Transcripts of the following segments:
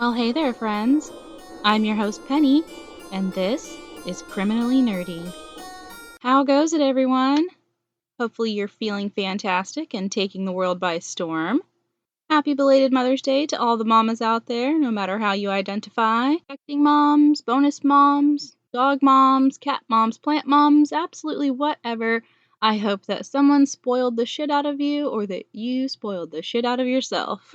Well, hey there, friends. I'm your host, Penny, and this is Criminally Nerdy. How goes it, everyone? Hopefully, you're feeling fantastic and taking the world by storm. Happy belated Mother's Day to all the mamas out there, no matter how you identify. Expecting moms, bonus moms, dog moms, cat moms, plant moms, absolutely whatever. I hope that someone spoiled the shit out of you or that you spoiled the shit out of yourself.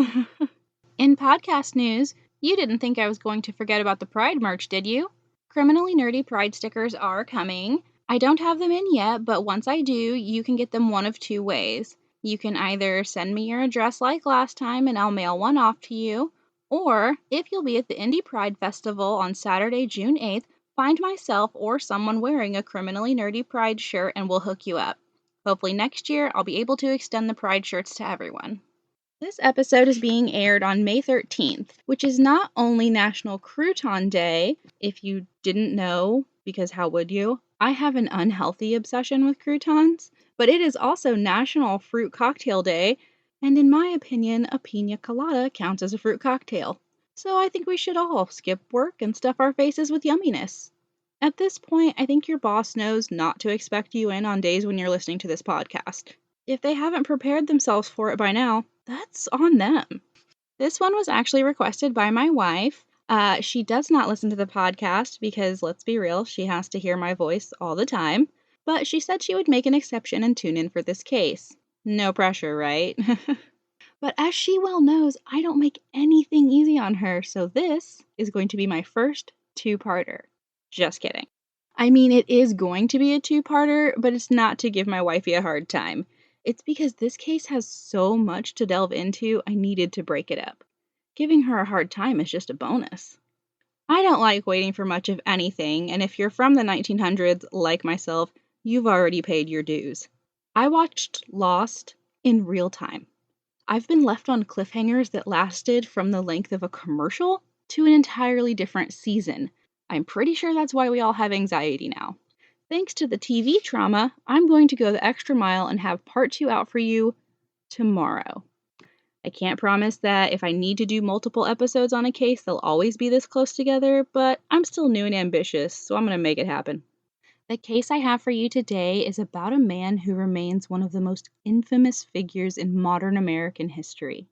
In podcast news, you didn't think I was going to forget about the Pride merch, did you? Criminally Nerdy Pride stickers are coming. I don't have them in yet, but once I do, you can get them one of two ways. You can either send me your address like last time and I'll mail one off to you, or if you'll be at the Indie Pride Festival on Saturday, June 8th, find myself or someone wearing a Criminally Nerdy Pride shirt and we'll hook you up. Hopefully next year, I'll be able to extend the Pride shirts to everyone. This episode is being aired on May 13th, which is not only National Crouton Day, if you didn't know, because how would you? I have an unhealthy obsession with croutons, but it is also National Fruit Cocktail Day, and in my opinion, a pina colada counts as a fruit cocktail. So I think we should all skip work and stuff our faces with yumminess. At this point, I think your boss knows not to expect you in on days when you're listening to this podcast. If they haven't prepared themselves for it by now, that's on them. This one was actually requested by my wife. She does not listen to the podcast because, let's be real, she has to hear my voice all the time. But she said she would make an exception and tune in for this case. No pressure, right? But as she well knows, I don't make anything easy on her, so this is going to be my first two-parter. Just kidding. I mean, it is going to be a two-parter, but it's not to give my wifey a hard time. It's because this case has so much to delve into, I needed to break it up. Giving her a hard time is just a bonus. I don't like waiting for much of anything, and if you're from the 1900s, like myself, you've already paid your dues. I watched Lost in real time. I've been left on cliffhangers that lasted from the length of a commercial to an entirely different season. I'm pretty sure that's why we all have anxiety now. Thanks to the TV trauma, I'm going to go the extra mile and have part 2 out for you tomorrow. I can't promise that if I need to do multiple episodes on a case, they'll always be this close together, but I'm still new and ambitious, so I'm going to make it happen. The case I have for you today is about a man who remains one of the most infamous figures in modern American history.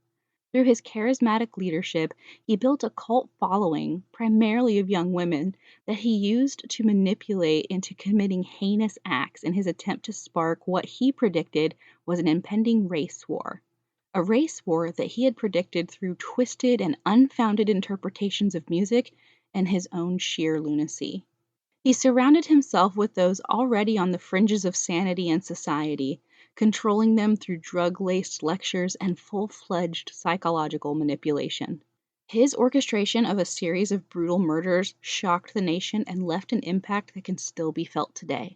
Through his charismatic leadership, he built a cult following, primarily of young women, that he used to manipulate into committing heinous acts in his attempt to spark what he predicted was an impending race war. A race war that he had predicted through twisted and unfounded interpretations of music and his own sheer lunacy. He surrounded himself with those already on the fringes of sanity and society, controlling them through drug-laced lectures and full-fledged psychological manipulation. His orchestration of a series of brutal murders shocked the nation and left an impact that can still be felt today.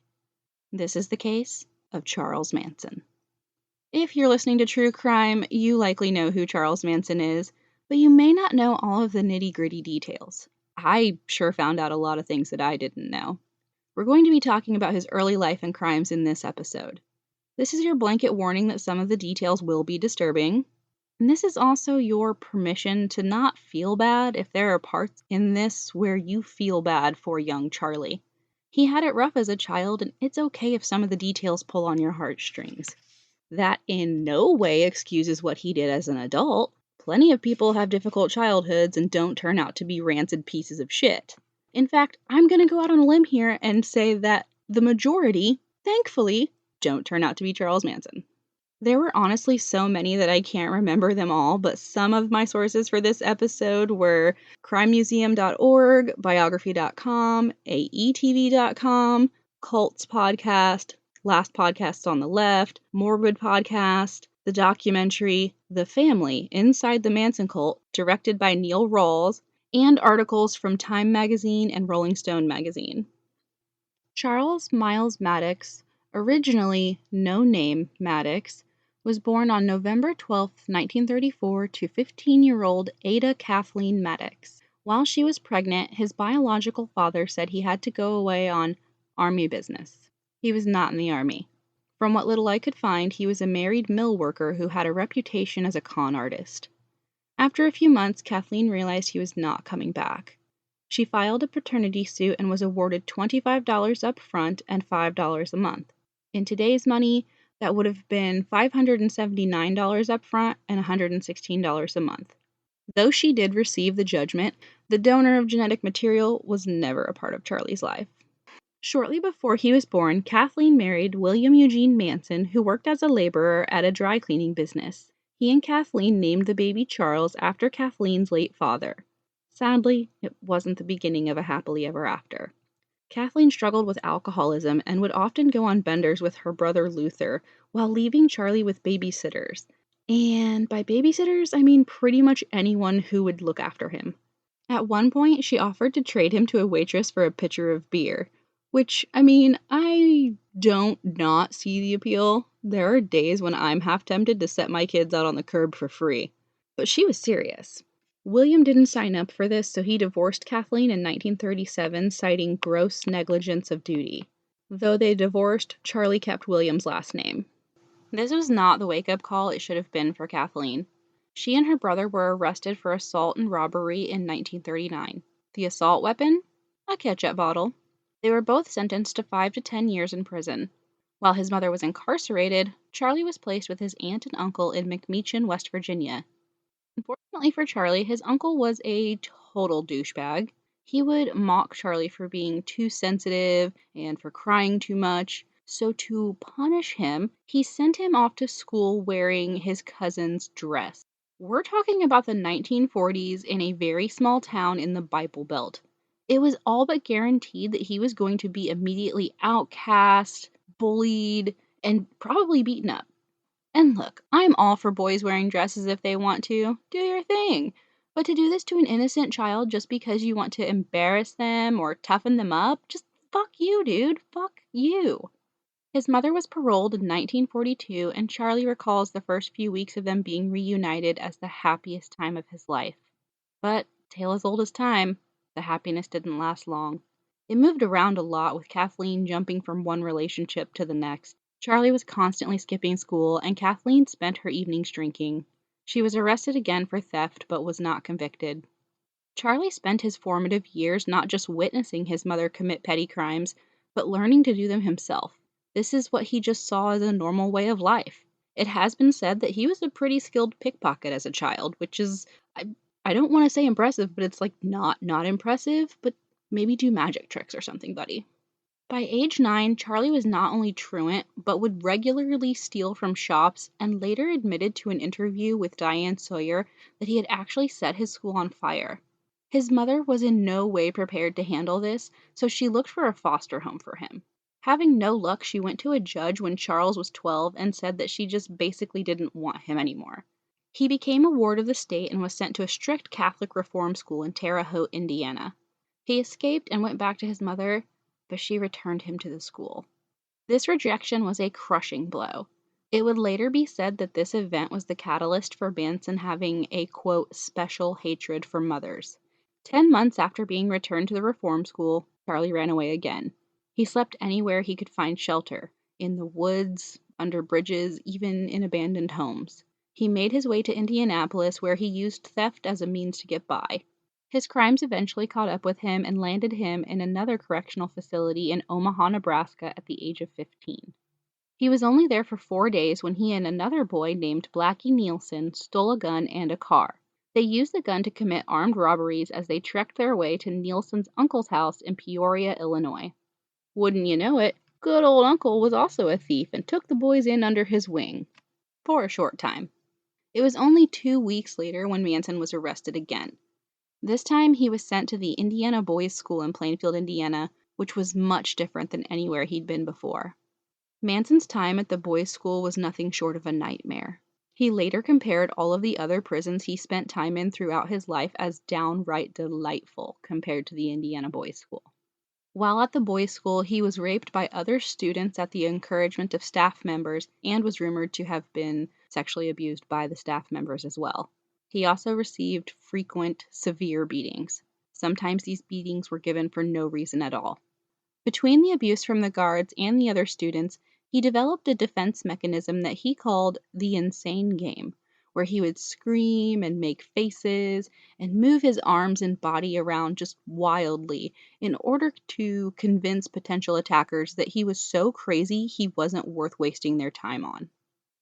This is the case of Charles Manson. If you're listening to true crime, you likely know who Charles Manson is, but you may not know all of the nitty-gritty details. I sure found out a lot of things that I didn't know. We're going to be talking about his early life and crimes in this episode. This is your blanket warning that some of the details will be disturbing. And this is also your permission to not feel bad if there are parts in this where you feel bad for young Charlie. He had it rough as a child, and it's okay if some of the details pull on your heartstrings. That in no way excuses what he did as an adult. Plenty of people have difficult childhoods and don't turn out to be rancid pieces of shit. In fact, I'm going to go out on a limb here and say that the majority, thankfully, don't turn out to be Charles Manson. There were honestly so many that I can't remember them all, but some of my sources for this episode were crimemuseum.org, biography.com, aetv.com, Cults Podcast, Last Podcasts on the Left, Morbid Podcast, the documentary The Family Inside the Manson Cult, directed by Neil Rawls, and articles from Time Magazine and Rolling Stone Magazine. Charles Miles Maddox, originally no name Maddox, was born on November 12, 1934 to 15-year-old Ada Kathleen Maddox. While she was pregnant, his biological father said he had to go away on army business. He was not in the army. From what little I could find, he was a married mill worker who had a reputation as a con artist. After a few months, Kathleen realized he was not coming back. She filed a paternity suit and was awarded $25 up front and $5 a month. In today's money, that would have been $579 up front and $116 a month. Though she did receive the judgment, the donor of genetic material was never a part of Charlie's life. Shortly before he was born, Kathleen married William Eugene Manson, who worked as a laborer at a dry cleaning business. He and Kathleen named the baby Charles after Kathleen's late father. Sadly, it wasn't the beginning of a happily ever after. Kathleen struggled with alcoholism and would often go on benders with her brother Luther while leaving Charlie with babysitters. And by babysitters, I mean pretty much anyone who would look after him. At one point, she offered to trade him to a waitress for a pitcher of beer. Which, I mean, I don't not see the appeal. There are days when I'm half tempted to set my kids out on the curb for free. But she was serious. William didn't sign up for this, so he divorced Kathleen in 1937, citing gross negligence of duty. Though they divorced, Charlie kept William's last name. This was not the wake-up call it should have been for Kathleen. She and her brother were arrested for assault and robbery in 1939. The assault weapon? A ketchup bottle. They were both sentenced to 5 to 10 years in prison. While his mother was incarcerated, Charlie was placed with his aunt and uncle in McMeechin, West Virginia. Unfortunately for Charlie, his uncle was a total douchebag. He would mock Charlie for being too sensitive and for crying too much. So to punish him, he sent him off to school wearing his cousin's dress. We're talking about the 1940s in a very small town in the Bible Belt. It was all but guaranteed that he was going to be immediately outcast, bullied, and probably beaten up. And look, I'm all for boys wearing dresses if they want to. Do your thing. But to do this to an innocent child just because you want to embarrass them or toughen them up, just fuck you, dude. Fuck you. His mother was paroled in 1942, and Charlie recalls the first few weeks of them being reunited as the happiest time of his life. But, tale as old as time, the happiness didn't last long. It moved around a lot, with Kathleen jumping from one relationship to the next. Charlie was constantly skipping school, and Kathleen spent her evenings drinking. She was arrested again for theft, but was not convicted. Charlie spent his formative years not just witnessing his mother commit petty crimes, but learning to do them himself. This is what he just saw as a normal way of life. It has been said that he was a pretty skilled pickpocket as a child, which is, I don't want to say impressive, but it's like not impressive, but maybe do magic tricks or something, buddy. By age 9, Charlie was not only truant, but would regularly steal from shops and later admitted to an interview with Diane Sawyer that he had actually set his school on fire. His mother was in no way prepared to handle this, so she looked for a foster home for him. Having no luck, she went to a judge when Charles was 12 and said that she just basically didn't want him anymore. He became a ward of the state and was sent to a strict Catholic reform school in Terre Haute, Indiana. He escaped and went back to his mother, but she returned him to the school. This rejection was a crushing blow. It would later be said that this event was the catalyst for Manson having a, quote, special hatred for mothers. 10 months after being returned to the reform school, Charlie ran away again. He slept anywhere he could find shelter, in the woods, under bridges, even in abandoned homes. He made his way to Indianapolis, where he used theft as a means to get by. His crimes eventually caught up with him and landed him in another correctional facility in Omaha, Nebraska at the age of 15. He was only there for 4 days when he and another boy named Blackie Nielsen stole a gun and a car. They used the gun to commit armed robberies as they trekked their way to Nielsen's uncle's house in Peoria, Illinois. Wouldn't you know it, good old uncle was also a thief and took the boys in under his wing. For a short time. It was only 2 weeks later when Manson was arrested again. This time, he was sent to the Indiana Boys School in Plainfield, Indiana, which was much different than anywhere he'd been before. Manson's time at the boys' school was nothing short of a nightmare. He later compared all of the other prisons he spent time in throughout his life as downright delightful compared to the Indiana Boys School. While at the boys' school, he was raped by other students at the encouragement of staff members and was rumored to have been sexually abused by the staff members as well. He also received frequent, severe beatings. Sometimes these beatings were given for no reason at all. Between the abuse from the guards and the other students, he developed a defense mechanism that he called the insane game, where he would scream and make faces and move his arms and body around just wildly in order to convince potential attackers that he was so crazy he wasn't worth wasting their time on.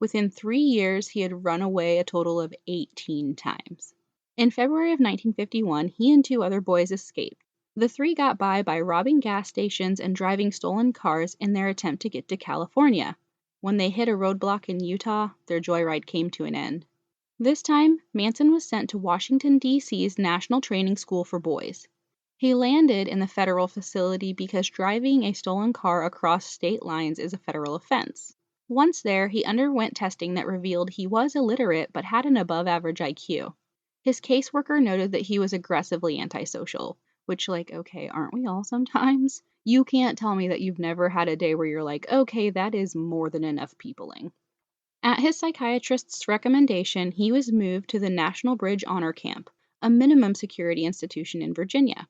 Within 3 years, he had run away a total of 18 times. In February of 1951, he and 2 other boys escaped. The 3 got by robbing gas stations and driving stolen cars in their attempt to get to California. When they hit a roadblock in Utah, their joyride came to an end. This time, Manson was sent to Washington, D.C.'s National Training School for Boys. He landed in the federal facility because driving a stolen car across state lines is a federal offense. Once there, he underwent testing that revealed he was illiterate but had an above-average IQ. His caseworker noted that he was aggressively antisocial, which, okay, aren't we all sometimes? You can't tell me that you've never had a day where you're like, okay, that is more than enough peopling. At his psychiatrist's recommendation, he was moved to the National Bridge Honor Camp, a minimum security institution in Virginia.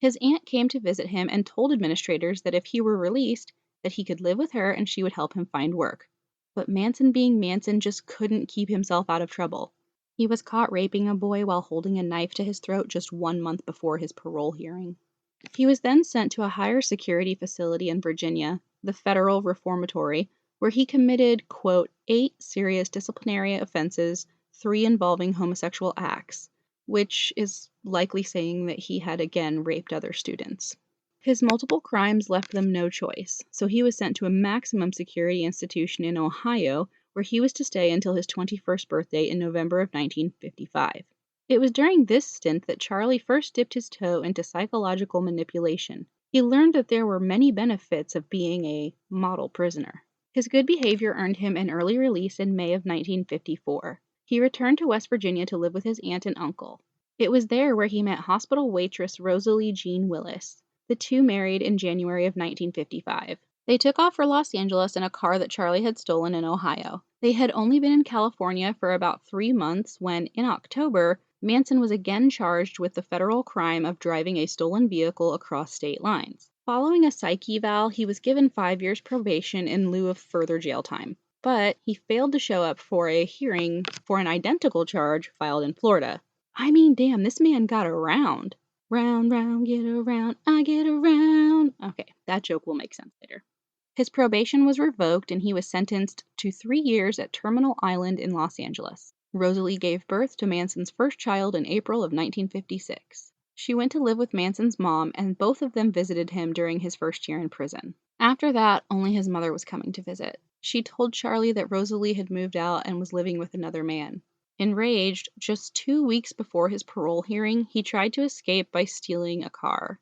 His aunt came to visit him and told administrators that if he were released, that he could live with her and she would help him find work. But Manson being Manson just couldn't keep himself out of trouble. He was caught raping a boy while holding a knife to his throat just 1 month before his parole hearing. He was then sent to a higher security facility in Virginia, the Federal Reformatory, where he committed, quote, 8 serious disciplinary offenses, 3 involving homosexual acts, which is likely saying that he had again raped other students. His multiple crimes left them no choice, so he was sent to a maximum security institution in Ohio, where he was to stay until his 21st birthday in November of 1955. It was during this stint that Charlie first dipped his toe into psychological manipulation. He learned that there were many benefits of being a model prisoner. His good behavior earned him an early release in May of 1954. He returned to West Virginia to live with his aunt and uncle. It was there where he met hospital waitress Rosalie Jean Willis. The 2 married in January of 1955. They took off for Los Angeles in a car that Charlie had stolen in Ohio. They had only been in California for about 3 months when, in October, Manson was again charged with the federal crime of driving a stolen vehicle across state lines. Following a psych eval, he was given 5 years probation in lieu of further jail time. But he failed to show up for a hearing for an identical charge filed in Florida. I mean, damn, this man got around. Round, round, get around, I get around. Okay, that joke will make sense later. His probation was revoked and he was sentenced to 3 years at Terminal Island in Los Angeles. Rosalie gave birth to Manson's first child in April of 1956. She went to live with Manson's mom, and both of them visited him during his first year in prison. After that, only his mother was coming to visit. She told Charlie that Rosalie had moved out and was living with another man. Enraged, just 2 weeks before his parole hearing, he tried to escape by stealing a car.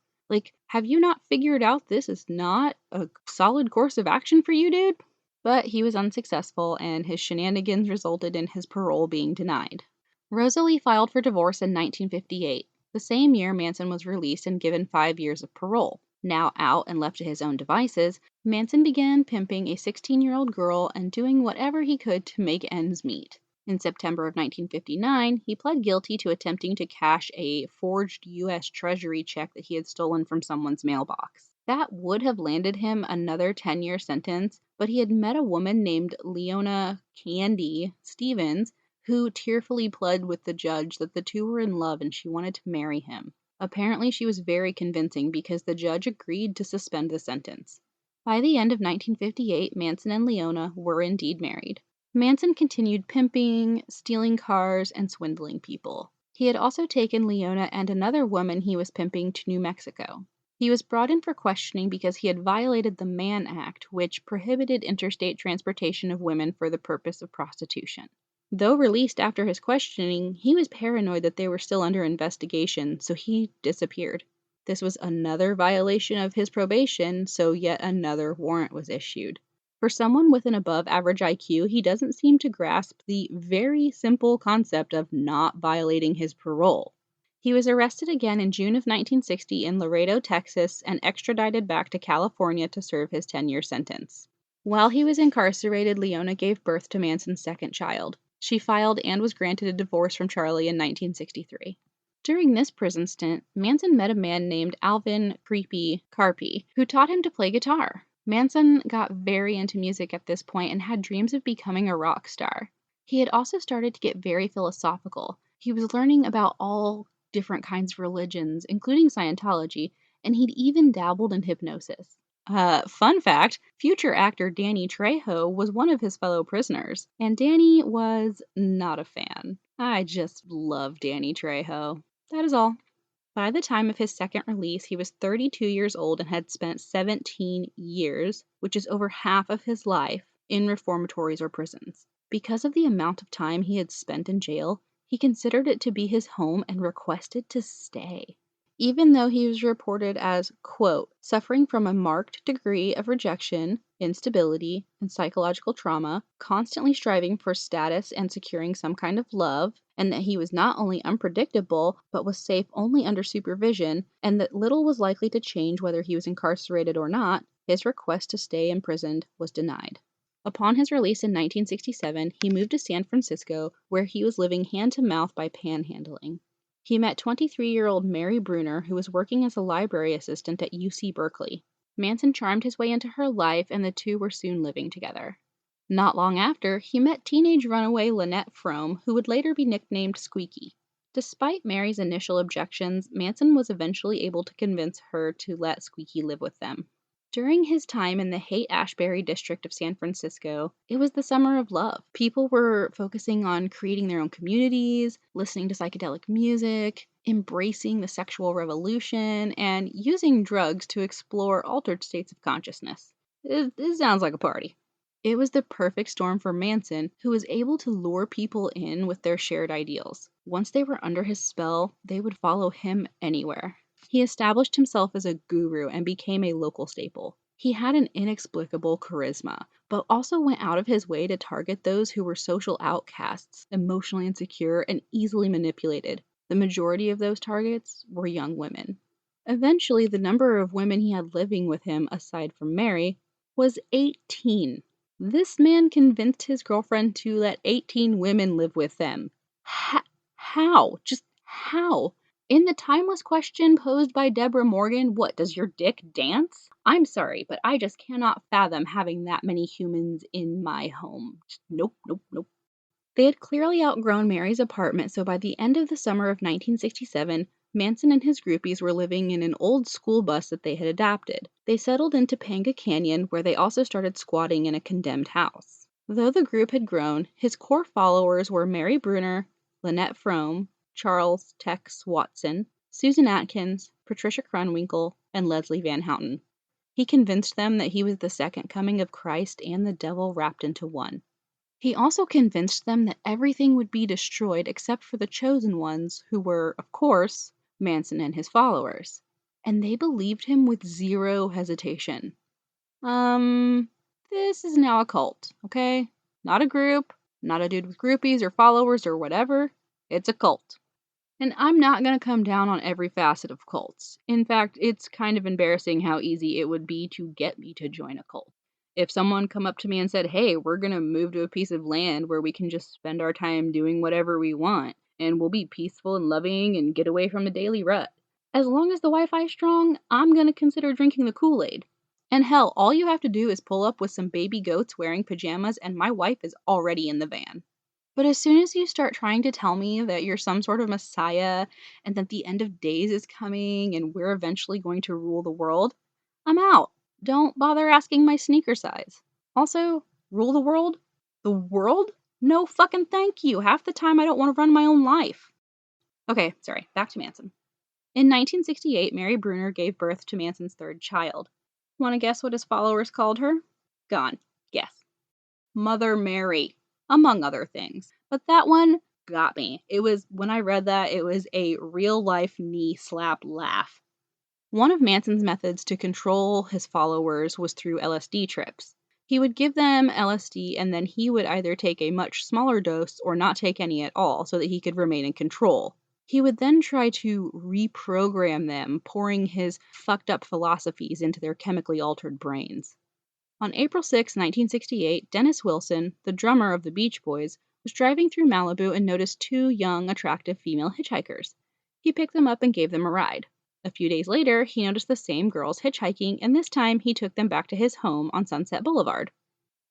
Have you not figured out this is not a solid course of action for you, dude? But he was unsuccessful, and his shenanigans resulted in his parole being denied. Rosalie filed for divorce in 1958. The same year, Manson was released and given 5 years of parole. Now out and left to his own devices, Manson began pimping a 16-year-old girl and doing whatever he could to make ends meet. In September of 1959, he pled guilty to attempting to cash a forged U.S. Treasury check that he had stolen from someone's mailbox. That would have landed him another 10-year sentence, but he had met a woman named Leona Candy Stevens who tearfully pled with the judge that the 2 were in love and she wanted to marry him. Apparently, she was very convincing because the judge agreed to suspend the sentence. By the end of 1958, Manson and Leona were indeed married. Manson continued pimping, stealing cars, and swindling people. He had also taken Leona and another woman he was pimping to New Mexico. He was brought in for questioning because he had violated the Mann Act, which prohibited interstate transportation of women for the purpose of prostitution. Though released after his questioning, he was paranoid that they were still under investigation, so he disappeared. This was another violation of his probation, so yet another warrant was issued. For someone with an above-average IQ, he doesn't seem to grasp the very simple concept of not violating his parole. He was arrested again in June of 1960 in Laredo, Texas, and extradited back to California to serve his 10-year sentence. While he was incarcerated, Leona gave birth to Manson's second child. She filed and was granted a divorce from Charlie in 1963. During this prison stint, Manson met a man named Alvin "Creepy" Carpy, who taught him to play guitar. Manson got very into music at this point and had dreams of becoming a rock star. He had also started to get very philosophical. He was learning about all different kinds of religions, including Scientology, and he'd even dabbled in hypnosis. Fun fact, future actor Danny Trejo was one of his fellow prisoners, and Danny was not a fan. I just love Danny Trejo. That is all. By the time of his second release, he was 32 years old and had spent 17 years, which is over half of his life, in reformatories or prisons. Because of the amount of time he had spent in jail, he considered it to be his home and requested to stay. Even though he was reported as, quote, suffering from a marked degree of rejection, instability, and psychological trauma, constantly striving for status and securing some kind of love, and that he was not only unpredictable, but was safe only under supervision, and that little was likely to change whether he was incarcerated or not, his request to stay imprisoned was denied. Upon his release in 1967, he moved to San Francisco, where he was living hand-to-mouth by panhandling. He met 23-year-old Mary Bruner, who was working as a library assistant at UC Berkeley. Manson charmed his way into her life, and the two were soon living together. Not long after, he met teenage runaway Lynette Frome, who would later be nicknamed Squeaky. Despite Mary's initial objections, Manson was eventually able to convince her to let Squeaky live with them. During his time in the Haight-Ashbury district of San Francisco, it was the summer of love. People were focusing on creating their own communities, listening to psychedelic music, embracing the sexual revolution, and using drugs to explore altered states of consciousness. It sounds like a party. It was the perfect storm for Manson, who was able to lure people in with their shared ideals. Once they were under his spell, they would follow him anywhere. He established himself as a guru and became a local staple. He had an inexplicable charisma, but also went out of his way to target those who were social outcasts, emotionally insecure, and easily manipulated. The majority of those targets were young women. Eventually, the number of women he had living with him, aside from Mary, was 18. This man convinced his girlfriend to let 18 women live with them. How? Just how? In the timeless question posed by Deborah Morgan, what, does your dick dance? I'm sorry, but I just cannot fathom having that many humans in my home. Just nope. They had clearly outgrown Mary's apartment, so by the end of the summer of 1967, Manson and his groupies were living in an old school bus that they had adapted. They settled into Panga Canyon, where they also started squatting in a condemned house. Though the group had grown, his core followers were Mary Bruner, Lynette Frome, Charles Tex Watson, Susan Atkins, Patricia Kronwinkle, and Leslie Van Houten. He convinced them that he was the second coming of Christ and the devil wrapped into one. He also convinced them that everything would be destroyed except for the chosen ones, who were, of course, Manson and his followers. And they believed him with zero hesitation. This is now a cult, okay? Not a group, not a dude with groupies or followers or whatever. It's a cult. And I'm not going to come down on every facet of cults. In fact, it's kind of embarrassing how easy it would be to get me to join a cult. If someone come up to me and said, hey, we're going to move to a piece of land where we can just spend our time doing whatever we want, and we'll be peaceful and loving and get away from the daily rut. As long as the Wi-Fi's strong, I'm going to consider drinking the Kool-Aid. And hell, all you have to do is pull up with some baby goats wearing pajamas and my wife is already in the van. But as soon as you start trying to tell me that you're some sort of messiah and that the end of days is coming and we're eventually going to rule the world, I'm out. Don't bother asking my sneaker size. Also, rule the world? The world? No fucking thank you. Half the time I don't want to run my own life. Okay, sorry, back to Manson. In 1968, Mary Bruner gave birth to Manson's third child. Want to guess what his followers called her? Gone. Guess. Mother Mary, among other things. But that one got me. When I read that, it was a real-life knee slap laugh. One of Manson's methods to control his followers was through LSD trips. He would give them LSD and then he would either take a much smaller dose or not take any at all so that he could remain in control. He would then try to reprogram them, pouring his fucked up philosophies into their chemically altered brains. On April 6, 1968, Dennis Wilson, the drummer of the Beach Boys, was driving through Malibu and noticed two young, attractive female hitchhikers. He picked them up and gave them a ride. A few days later, he noticed the same girls hitchhiking, and this time he took them back to his home on Sunset Boulevard.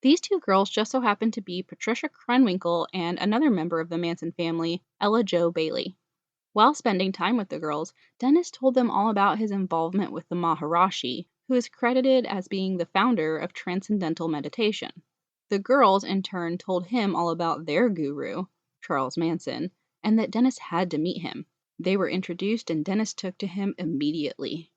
These two girls just so happened to be Patricia Krenwinkel and another member of the Manson family, Ella Jo Bailey. While spending time with the girls, Dennis told them all about his involvement with the Maharishi, who is credited as being the founder of Transcendental Meditation. The girls, in turn, told him all about their guru, Charles Manson, and that Dennis had to meet him. They were introduced and Dennis took to him immediately.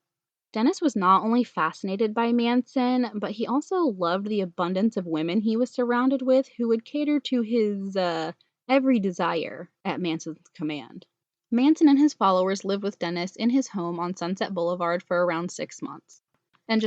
Dennis was not only fascinated by Manson, but he also loved the abundance of women he was surrounded with who would cater to his every desire at Manson's command. Manson and his followers lived with Dennis in his home on Sunset Boulevard for around 6 months. And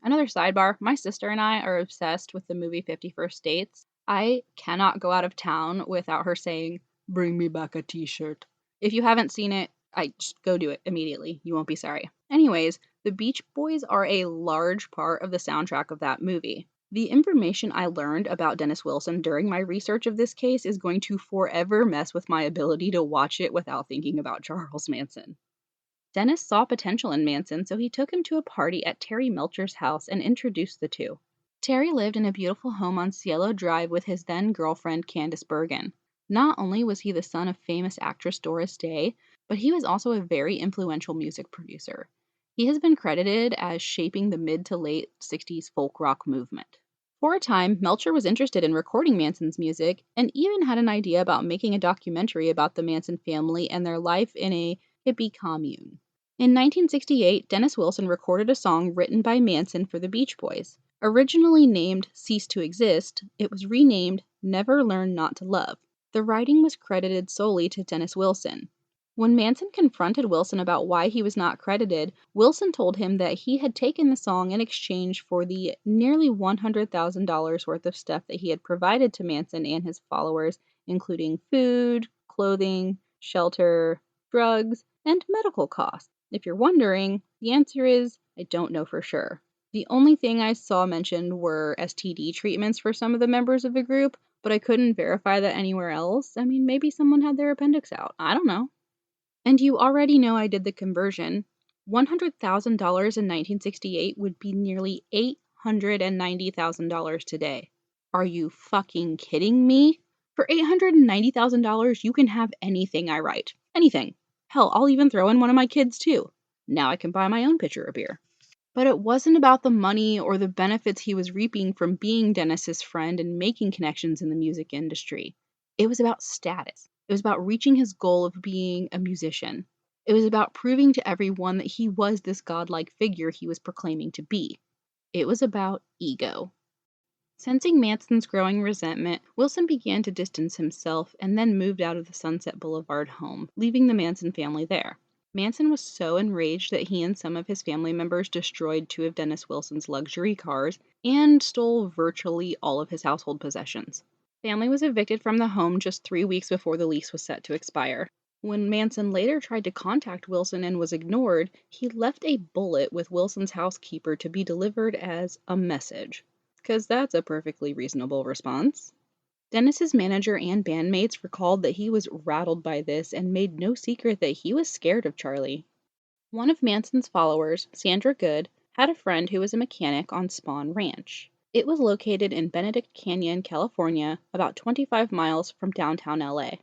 another sidebar, my sister and I are obsessed with the movie 50 First Dates. I cannot go out of town without her saying, "Bring me back a t-shirt." If you haven't seen it, just go do it immediately. You won't be sorry. Anyways, the Beach Boys are a large part of the soundtrack of that movie. The information I learned about Dennis Wilson during my research of this case is going to forever mess with my ability to watch it without thinking about Charles Manson. Dennis saw potential in Manson, so he took him to a party at Terry Melcher's house and introduced the two. Terry lived in a beautiful home on Cielo Drive with his then-girlfriend Candice Bergen. Not only was he the son of famous actress Doris Day, but he was also a very influential music producer. He has been credited as shaping the mid to late 60s folk rock movement. For a time, Melcher was interested in recording Manson's music and even had an idea about making a documentary about the Manson family and their life in a hippie commune. In 1968, Dennis Wilson recorded a song written by Manson for the Beach Boys. Originally named Cease to Exist, it was renamed Never Learn Not to Love. The writing was credited solely to Dennis Wilson. When Manson confronted Wilson about why he was not credited, Wilson told him that he had taken the song in exchange for the nearly $100,000 worth of stuff that he had provided to Manson and his followers, including food, clothing, shelter, drugs, and medical costs. If you're wondering, the answer is, I don't know for sure. The only thing I saw mentioned were STD treatments for some of the members of the group, but I couldn't verify that anywhere else. I mean, maybe someone had their appendix out. I don't know. And you already know I did the conversion. $100,000 in 1968 would be nearly $890,000 today. Are you fucking kidding me? For $890,000, you can have anything I write. Anything. Hell, I'll even throw in one of my kids too. Now I can buy my own pitcher of beer. But it wasn't about the money or the benefits he was reaping from being Dennis's friend and making connections in the music industry. It was about status. It was about reaching his goal of being a musician. It was about proving to everyone that he was this godlike figure he was proclaiming to be. It was about ego. Sensing Manson's growing resentment, Wilson began to distance himself and then moved out of the Sunset Boulevard home, leaving the Manson family there. Manson was so enraged that he and some of his family members destroyed 2 of Dennis Wilson's luxury cars and stole virtually all of his household possessions. Family was evicted from the home just 3 weeks before the lease was set to expire. When Manson later tried to contact Wilson and was ignored, he left a bullet with Wilson's housekeeper to be delivered as a message. 'Cause that's a perfectly reasonable response. Dennis's manager and bandmates recalled that he was rattled by this and made no secret that he was scared of Charlie. One of Manson's followers, Sandra Good, had a friend who was a mechanic on Spawn Ranch. It was located in Benedict Canyon, California, about 25 miles from downtown LA.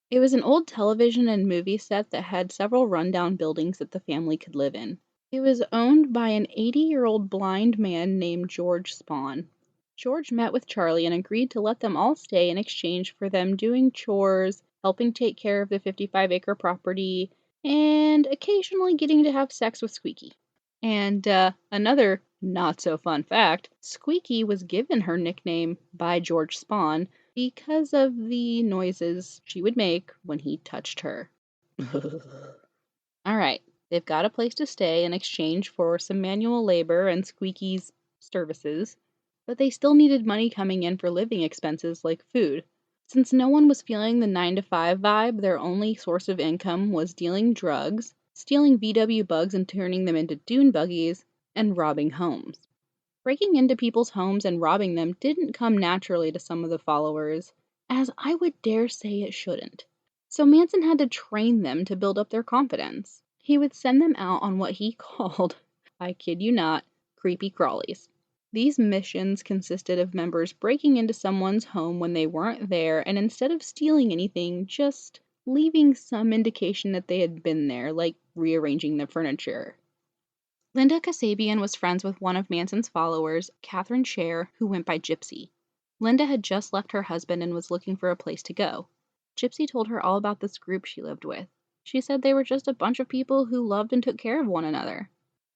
It was an old television and movie set that had several rundown buildings that the family could live in. It was owned by an 80-year-old blind man named George Spawn. George met with Charlie and agreed to let them all stay in exchange for them doing chores, helping take care of the 55-acre property, and occasionally getting to have sex with Squeaky. And another not-so-fun fact, Squeaky was given her nickname by George Spawn because of the noises she would make when he touched her. Alright, they've got a place to stay in exchange for some manual labor and Squeaky's services, but they still needed money coming in for living expenses like food. Since no one was feeling the 9-to-5 vibe, their only source of income was dealing drugs, stealing VW bugs and turning them into dune buggies, and robbing homes. Breaking into people's homes and robbing them didn't come naturally to some of the followers, as I would dare say it shouldn't. So Manson had to train them to build up their confidence. He would send them out on what he called, I kid you not, creepy crawlies. These missions consisted of members breaking into someone's home when they weren't there, and instead of stealing anything, just leaving some indication that they had been there, like rearranging the furniture. Linda Kasabian was friends with one of Manson's followers, Catherine Scher, who went by Gypsy. Linda had just left her husband and was looking for a place to go. Gypsy told her all about this group she lived with. She said they were just a bunch of people who loved and took care of one another.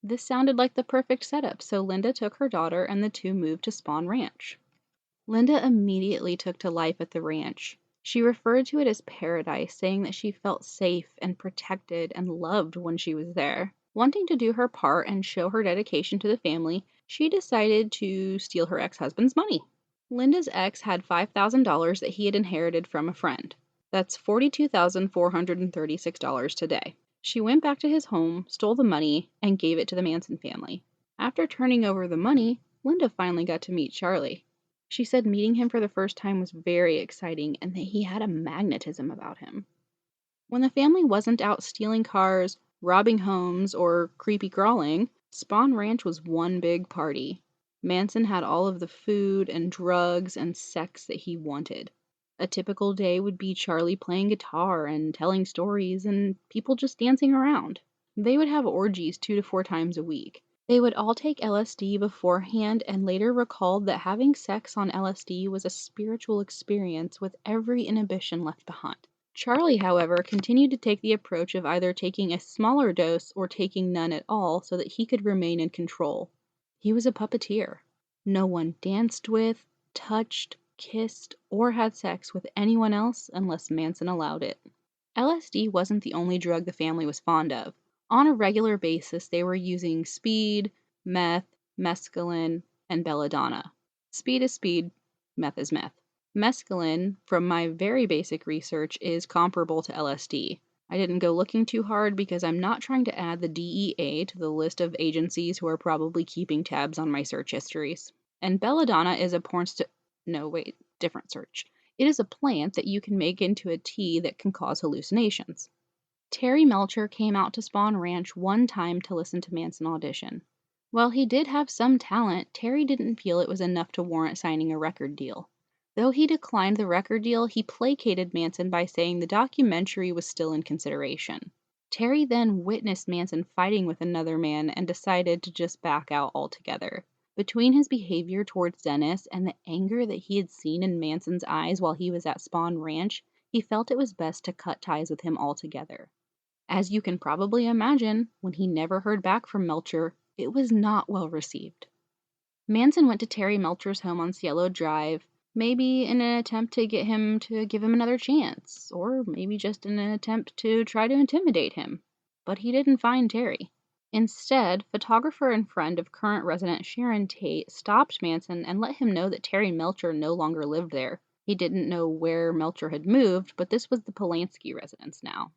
This sounded like the perfect setup, so Linda took her daughter and the two moved to Spawn Ranch. Linda immediately took to life at the ranch. She referred to it as paradise, saying that she felt safe and protected and loved when she was there. Wanting to do her part and show her dedication to the family, she decided to steal her ex-husband's money. Linda's ex had $5,000 that he had inherited from a friend. That's $42,436 today. She went back to his home, stole the money, and gave it to the Manson family. After turning over the money, Linda finally got to meet Charlie. She said meeting him for the first time was very exciting and that he had a magnetism about him. When the family wasn't out stealing cars, robbing homes, or creepy crawling, Spawn Ranch was one big party. Manson had all of the food and drugs and sex that he wanted. A typical day would be Charlie playing guitar and telling stories and people just dancing around. They would have orgies 2 to 4 times a week. They would all take LSD beforehand and later recalled that having sex on LSD was a spiritual experience with every inhibition left behind. Charlie, however, continued to take the approach of either taking a smaller dose or taking none at all so that he could remain in control. He was a puppeteer. No one danced with, touched, kissed, or had sex with anyone else unless Manson allowed it. LSD wasn't the only drug the family was fond of. On a regular basis, they were using speed, meth, mescaline, and belladonna. Speed is speed, meth is meth. Mescaline, from my very basic research, is comparable to LSD. I didn't go looking too hard because I'm not trying to add the DEA to the list of agencies who are probably keeping tabs on my search histories. And belladonna is a different search. It is a plant that you can make into a tea that can cause hallucinations. Terry Melcher came out to Spawn Ranch one time to listen to Manson audition. While he did have some talent, Terry didn't feel it was enough to warrant signing a record deal. Though he declined the record deal, he placated Manson by saying the documentary was still in consideration. Terry then witnessed Manson fighting with another man and decided to just back out altogether. Between his behavior towards Dennis and the anger that he had seen in Manson's eyes while he was at Spawn Ranch, he felt it was best to cut ties with him altogether. As you can probably imagine, when he never heard back from Melcher, it was not well received. Manson went to Terry Melcher's home on Cielo Drive, maybe in an attempt to get him to give him another chance, or maybe just in an attempt to try to intimidate him. But he didn't find Terry. Instead, photographer and friend of current resident Sharon Tate stopped Manson and let him know that Terry Melcher no longer lived there. He didn't know where Melcher had moved, but this was the Polanski residence now.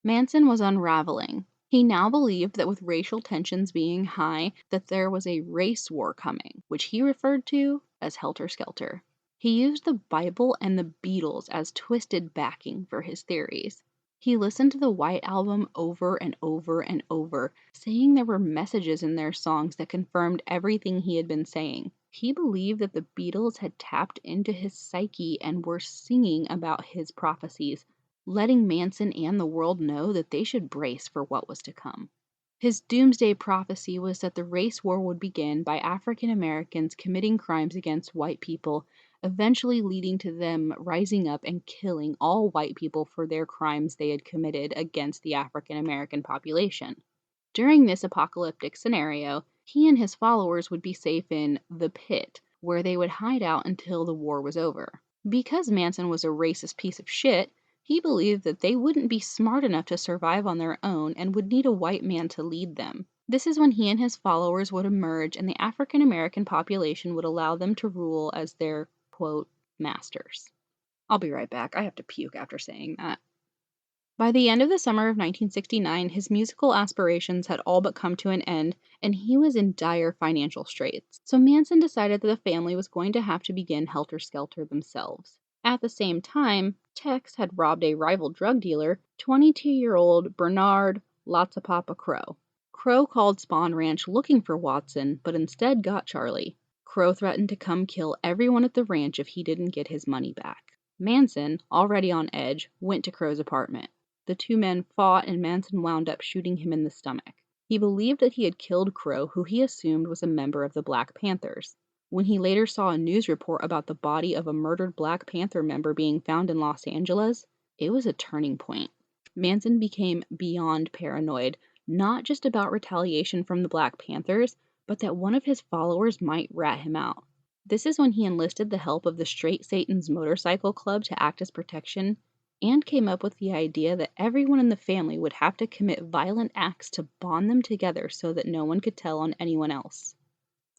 Manson was unraveling. He now believed that with racial tensions being high, that there was a race war coming, which he referred to as Helter Skelter. He used the Bible and the Beatles as twisted backing for his theories. He listened to the White Album over and over and over, saying there were messages in their songs that confirmed everything he had been saying. He believed that the Beatles had tapped into his psyche and were singing about his prophecies, letting Manson and the world know that they should brace for what was to come. His doomsday prophecy was that the race war would begin by African Americans committing crimes against white people, eventually leading to them rising up and killing all white people for their crimes they had committed against the African American population. During this apocalyptic scenario, he and his followers would be safe in the pit, where they would hide out until the war was over. Because Manson was a racist piece of shit, he believed that they wouldn't be smart enough to survive on their own and would need a white man to lead them. This is when he and his followers would emerge and the African American population would allow them to rule as their, quote, masters. I'll be right back. I have to puke after saying that. By the end of the summer of 1969, his musical aspirations had all but come to an end, and he was in dire financial straits. So Manson decided that the family was going to have to begin helter-skelter themselves. At the same time, Tex had robbed a rival drug dealer, 22-year-old Bernard Lotzapapa Crow. Crow called Spawn Ranch looking for Watson, but instead got Charlie. Crow threatened to come kill everyone at the ranch if he didn't get his money back. Manson, already on edge, went to Crow's apartment. The two men fought and Manson wound up shooting him in the stomach. He believed that he had killed Crow, who he assumed was a member of the Black Panthers. When he later saw a news report about the body of a murdered Black Panther member being found in Los Angeles, it was a turning point. Manson became beyond paranoid, not just about retaliation from the Black Panthers, but that one of his followers might rat him out. This is when he enlisted the help of the Straight Satan's motorcycle club to act as protection, and came up with the idea that everyone in the family would have to commit violent acts to bond them together so that no one could tell on anyone else.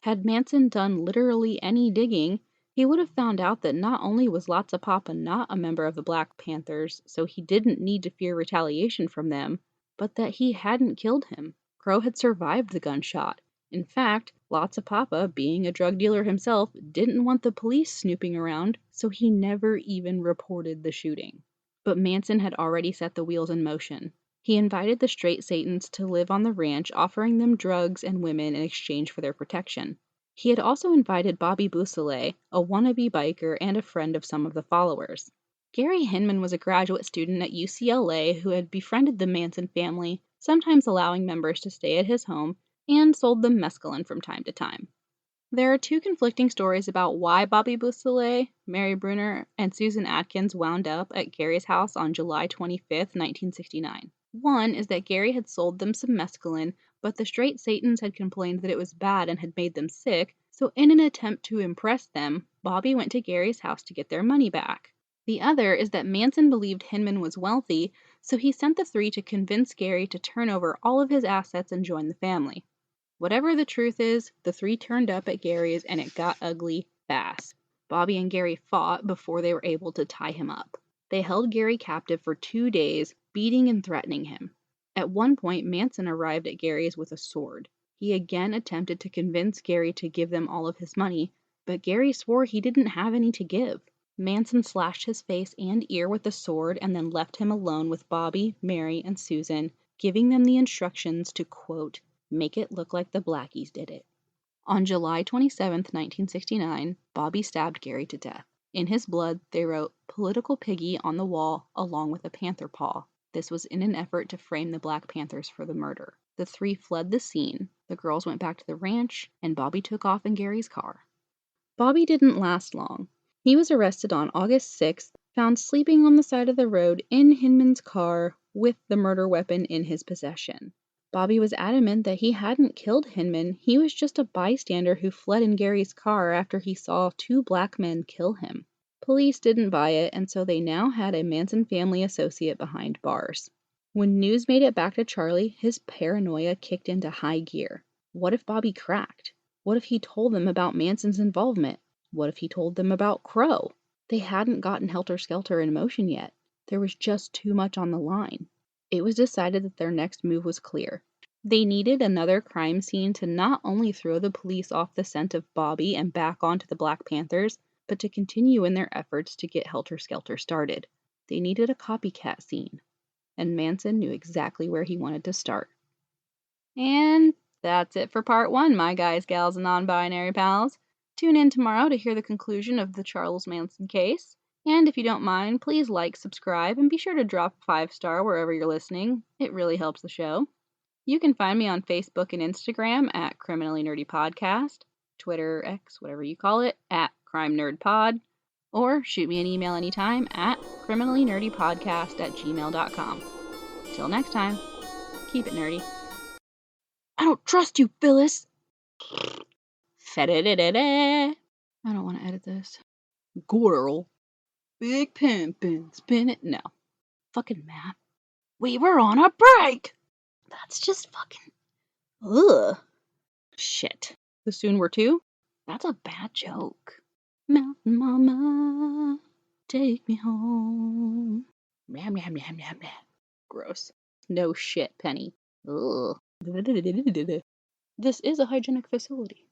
Had Manson done literally any digging, he would have found out that not only was Lhasa Papa not a member of the Black Panthers, so he didn't need to fear retaliation from them, but that he hadn't killed him. Crow had survived the gunshot. In fact, Lhasa Papa, being a drug dealer himself, didn't want the police snooping around, so he never even reported the shooting. But Manson had already set the wheels in motion. He invited the Straight Satans to live on the ranch, offering them drugs and women in exchange for their protection. He had also invited Bobby Beausoleil, a wannabe biker and a friend of some of the followers. Gary Hinman was a graduate student at UCLA who had befriended the Manson family, sometimes allowing members to stay at his home, and sold them mescaline from time to time. There are two conflicting stories about why Bobby Beausoleil, Mary Brunner, and Susan Atkins wound up at Gary's house on July 25, 1969. One is that Gary had sold them some mescaline, but the Straight Satans had complained that it was bad and had made them sick, so in an attempt to impress them, Bobby went to Gary's house to get their money back. The other is that Manson believed Hinman was wealthy, so he sent the three to convince Gary to turn over all of his assets and join the family. Whatever the truth is, the three turned up at Gary's and it got ugly fast. Bobby and Gary fought before they were able to tie him up. They held Gary captive for 2 days, beating and threatening him. At one point, Manson arrived at Gary's with a sword. He again attempted to convince Gary to give them all of his money, but Gary swore he didn't have any to give. Manson slashed his face and ear with the sword and then left him alone with Bobby, Mary, and Susan, giving them the instructions to, quote, make it look like the Blackies did it. On July 27, 1969, Bobby stabbed Gary to death. In his blood, they wrote "Political Piggy" on the wall along with a panther paw. This was in an effort to frame the Black Panthers for the murder. The three fled the scene, the girls went back to the ranch, and Bobby took off in Gary's car. Bobby didn't last long. He was arrested on August 6th, found sleeping on the side of the road in Hinman's car with the murder weapon in his possession. Bobby was adamant that he hadn't killed Hinman, he was just a bystander who fled in Gary's car after he saw two black men kill him. Police didn't buy it, and so they now had a Manson family associate behind bars. When news made it back to Charlie, his paranoia kicked into high gear. What if Bobby cracked? What if he told them about Manson's involvement? What if he told them about Crow? They hadn't gotten Helter Skelter in motion yet. There was just too much on the line. It was decided that their next move was clear. They needed another crime scene to not only throw the police off the scent of Bobby and back onto the Black Panthers, but to continue in their efforts to get Helter Skelter started. They needed a copycat scene, and Manson knew exactly where he wanted to start. And that's it for part 1, my guys, gals, and non-binary pals. Tune in tomorrow to hear the conclusion of the Charles Manson case. And if you don't mind, please like, subscribe, and be sure to drop a 5-star wherever you're listening. It really helps the show. You can find me on Facebook and Instagram at Criminally Nerdy Podcast, Twitter, X, whatever you call it, at Crime Nerd Pod, or shoot me an email anytime at criminallynerdypodcast@gmail.com. Till next time, keep it nerdy. I don't trust you, Phyllis! I don't want to edit this. Girl. Big pimpin', spin it. No. Fucking Matt. We were on a break! That's just fucking... Ugh. Shit. The soon were too? That's a bad joke. Mountain Mama, take me home. Yum, yum, yum, yum, yum. Gross. No shit, Penny. Ugh. This is a hygienic facility.